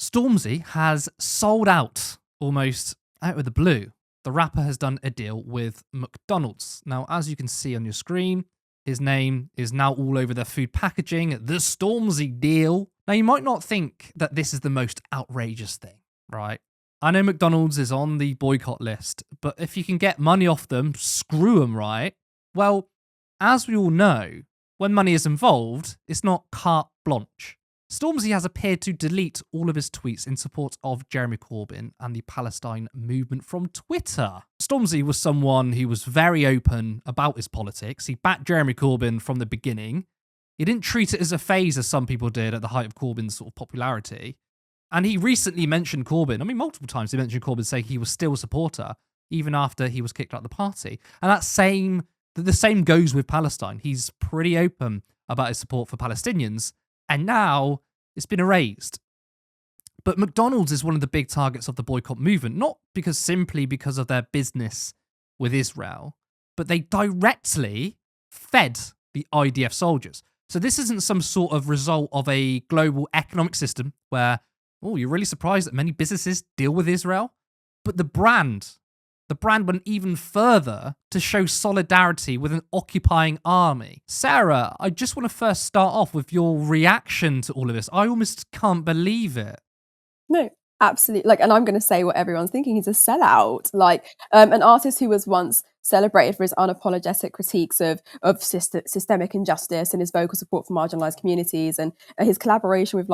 Stormzy has sold out almost out of the blue. The rapper has done a deal with McDonald's. Now, as you can see on your screen, his name is now all over their food packaging, the Stormzy deal. Now, you might not think that this is the most outrageous thing, right? I know McDonald's is on the boycott list, but if you can get money off them, screw them, right? Well, as we all know, when money is involved, it's not carte blanche. Stormzy has appeared to delete all of his tweets in support of Jeremy Corbyn and the Palestine movement from Twitter. Stormzy was someone who was very open about his politics. He backed Jeremy Corbyn from the beginning. He didn't treat it as a phase as some people did at the height of Corbyn's sort of popularity. And he recently mentioned Corbyn. I mean, multiple times he mentioned Corbyn, saying he was still a supporter, even after he was kicked out of the party. And the same goes with Palestine. He's pretty open about his support for Palestinians. And now it's been erased. But McDonald's is one of the big targets of the boycott movement, not simply because of their business with Israel, but they directly fed the IDF soldiers. So this isn't some sort of result of a global economic system where, oh, you're really surprised that many businesses deal with Israel? But the brand went even further to show solidarity with an occupying army. Sarah, I just want to first start off with your reaction to all of this. I almost can't believe it. No, absolutely. And I'm going to say what everyone's thinking. He's a sellout. An artist who was once celebrated for his unapologetic critiques of systemic injustice and his vocal support for marginalized communities and his collaboration with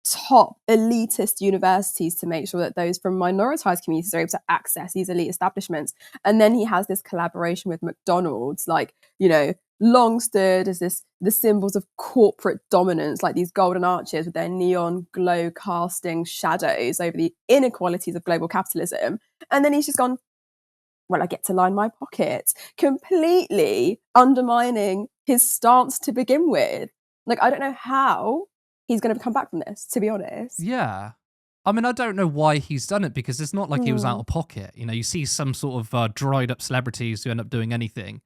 top elitist universities to make sure that those from minoritized communities are able to access these elite establishments. And then he has this collaboration with McDonald's, long stood as the symbols of corporate dominance, like these golden arches with their neon glow casting shadows over the inequalities of global capitalism. And then he's just gone, well, I get to line my pockets, completely undermining his stance to begin with. I don't know how he's going to come back from this, to be honest. Yeah. I mean, I don't know why he's done it, because it's not like he was out of pocket. You know, you see some sort of dried up celebrities who end up doing anything.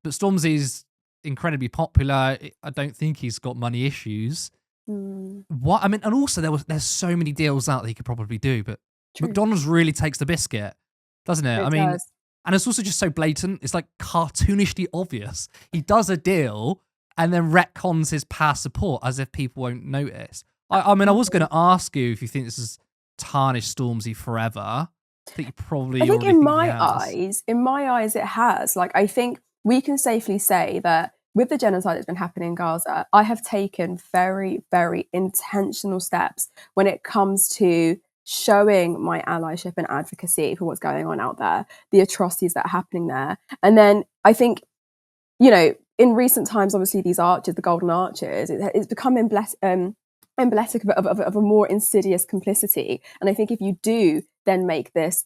But Stormzy's incredibly popular. I don't think he's got money issues. What? I mean, and also there's so many deals out that he could probably do, but True. McDonald's really takes the biscuit, doesn't it? I mean, and it's also just so blatant. It's like cartoonishly obvious. He does a deal and then retcons his past support as if people won't notice. I mean, I was going to ask you if you think this has tarnished Stormzy forever. I think you probably. I think in my eyes, it has. I think we can safely say that with the genocide that's been happening in Gaza, I have taken very, very intentional steps when it comes to showing my allyship and advocacy for what's going on out there, the atrocities that are happening there. And then I think, in recent times, obviously, these arches, the golden arches, it's become emblematic of a more insidious complicity. And I think if you do then make this,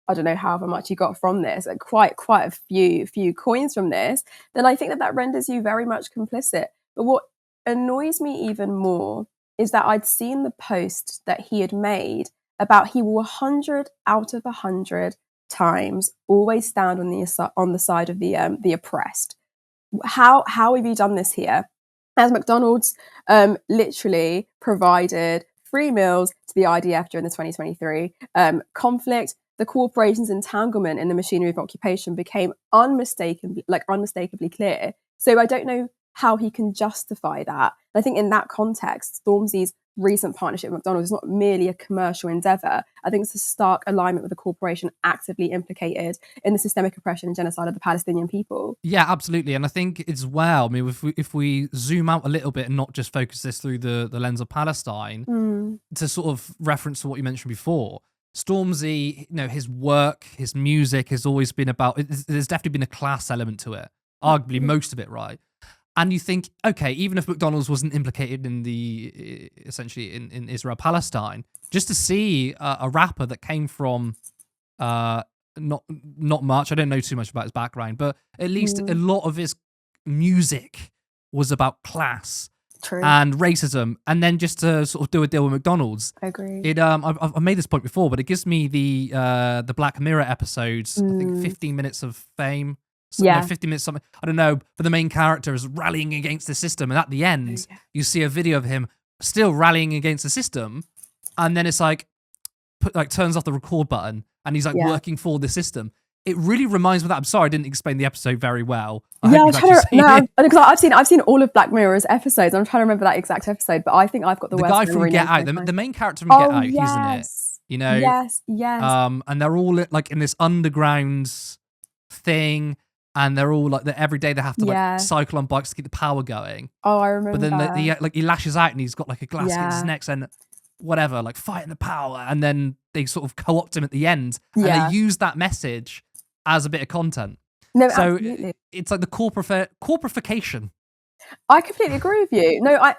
I don't know however much you got from this, quite a few coins from this, then I think that renders you very much complicit. But what annoys me even more is that I'd seen the post that he had made about he will 100 out of 100 times always stand on the side of the oppressed. How have you done this here? As McDonald's literally provided free meals to the IDF during the 2023 conflict, the corporation's entanglement in the machinery of occupation became unmistakably clear. So I don't know how he can justify that. And I think in that context, Stormzy's recent partnership with McDonald's is not merely a commercial endeavour. I think it's a stark alignment with the corporation actively implicated in the systemic oppression and genocide of the Palestinian people. Yeah, absolutely. And I think as well, I mean, if we zoom out a little bit and not just focus this through the lens of Palestine, to sort of reference to what you mentioned before, Stormzy, his work, his music has always been about, there's definitely been a class element to it, arguably most of it, right? And you think, okay, even if McDonald's wasn't implicated in essentially in Israel-Palestine, just to see a rapper that came from not much, I don't know too much about his background, but at least a lot of his music was about class. True. And racism, and then just to sort of do a deal with McDonald's. I agree. I've made this point before, but it gives me the Black Mirror episodes, I think 15 minutes of fame. 50 minutes something, I don't know, but the main character is rallying against the system, and at the end you see a video of him still rallying against the system, and then it's like turns off the record button, and he's like working for the system. It really reminds me of that. I'm sorry I didn't explain the episode very well. Because I've seen all of Black Mirror's episodes. I'm trying to remember that exact episode, but I think I've got the guy from Get Out, the main character from Get Out, he's in it. You know, yes. And they're all like in this underground thing, and they're all like every day they have to like cycle on bikes to keep the power going. Oh, I remember. But then he lashes out and he's got like a glass against his neck and whatever, like fighting the power, and then they sort of co-opt him at the end, and they use that message as a bit of content. No, so absolutely. It's like the corporification. I completely agree with you. No,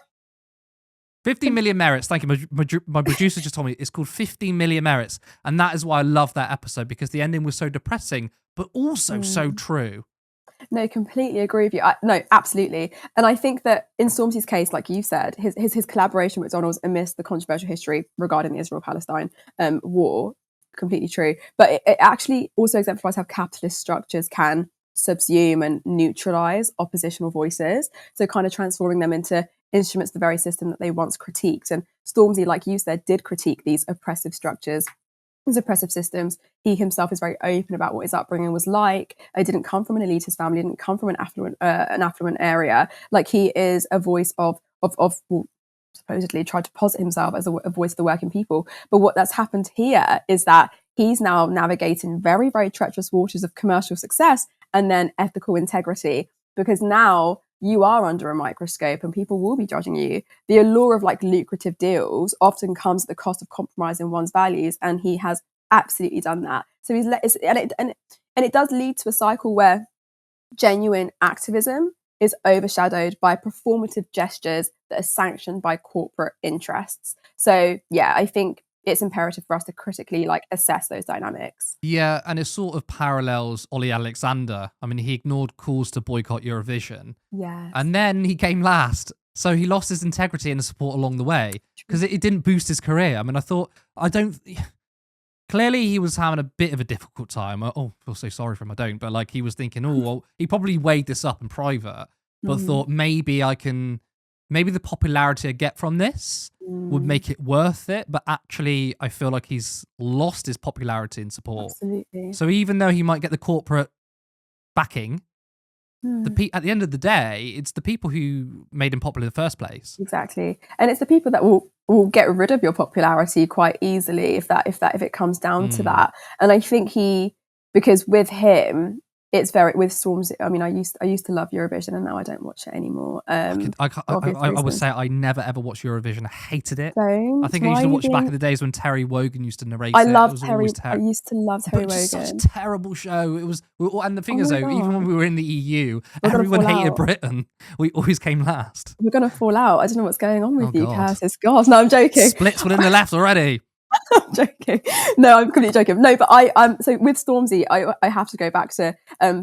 15 million merits. Thank you. My producer just told me it's called 15 million merits, and that is why I love that episode, because the ending was so depressing, but also so true. No, completely agree with you. No, absolutely. And I think that in Stormzy's case, like you said, his collaboration with McDonald's amidst the controversial history regarding the Israel-Palestine war, completely true. But it actually also exemplifies how capitalist structures can subsume and neutralize oppositional voices. So kind of transforming them into instruments of the very system that they once critiqued. And Stormzy, like you said, did critique these oppressive structures, these oppressive systems. He himself is very open about what his upbringing was like. He didn't come from an elitist family, didn't come from an affluent area. Like, he is a voice of well, supposedly tried to posit himself as a voice of the working people. But what that's happened here is that he's now navigating very, very treacherous waters of commercial success and then ethical integrity, because now you are under a microscope and people will be judging you. The allure of like lucrative deals often comes at the cost of compromising one's values, and he has absolutely done that. So and it does lead to a cycle where genuine activism is overshadowed by performative gestures that are sanctioned by corporate interests. So yeah, I think it's imperative for us to critically like assess those dynamics. Yeah, and it sort of parallels Olly Alexander. I mean, he ignored calls to boycott Eurovision. Yeah. And then he came last. So he lost his integrity and his support along the way, because it didn't boost his career. I mean, clearly he was having a bit of a difficult time. I feel so sorry for him. I don't. But like, he was thinking, he probably weighed this up in private, but thought maybe the popularity I get from this would make it worth it. But actually, I feel like he's lost his popularity and support. Absolutely. So even though he might get the corporate backing, at the end of the day, it's the people who made him popular in the first place. Exactly. And it's the people that will get rid of your popularity quite easily if it comes down to that. And I think because with him, it's very, with Stormzy, I mean, I used to love Eurovision, and now I don't watch it anymore. I would say I never ever watched Eurovision. I hated it. Don't. I think I used to watch back in the days when Terry Wogan used to narrate I it. loved Terry. I used to love Terry Wogan. Such a terrible show. It was, and the thing is though, even when we were in the EU, everyone hated Britain. We always came last. We're gonna fall out. I don't know what's going on with you, Curtis. God, no, I'm joking. Splits within the left already. I'm joking. No, I'm completely joking. No, but so with Stormzy, I have to go back to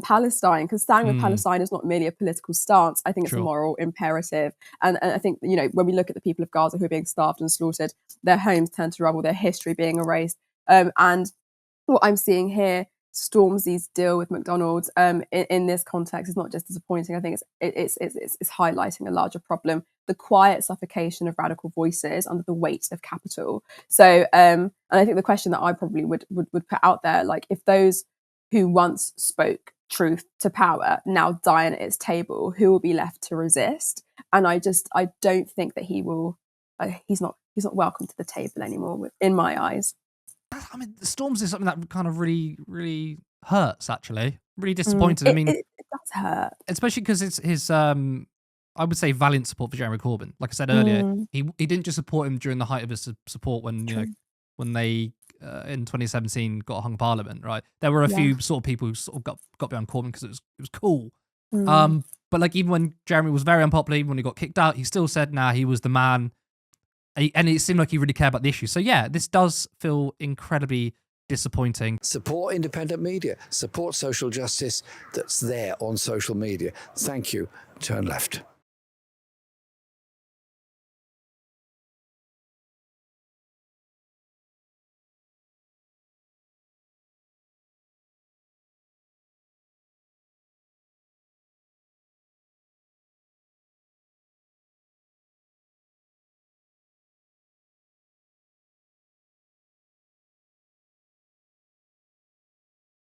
Palestine, because standing with Palestine is not merely a political stance. I think it's a moral imperative. And I think, you know, when we look at the people of Gaza who are being starved and slaughtered, their homes turned to rubble, their history being erased. And what I'm seeing here, Stormzy's deal with McDonald's in this context is not just disappointing. I think it's highlighting a larger problem: the quiet suffocation of radical voices under the weight of capital. So, and I think the question that I probably would put out there, like, if those who once spoke truth to power now dine at its table, who will be left to resist? And I don't think that he will. He's not welcome to the table anymore, in my eyes. I mean, Stormzy is something that kind of really, really hurts, actually. Really disappointed. I mean, it does hurt. Especially because it's his, I would say, valiant support for Jeremy Corbyn. Like I said earlier, he didn't just support him during the height of his support when they, in 2017, got hung Parliament, right? There were a few sort of people who sort of got behind Corbyn because it was cool. But like, even when Jeremy was very unpopular, when he got kicked out, he still said, he was the man. And it seemed like he really cared about the issue. So yeah, this does feel incredibly disappointing. Support independent media. Support social justice that's there on social media. Thank you. Turn left.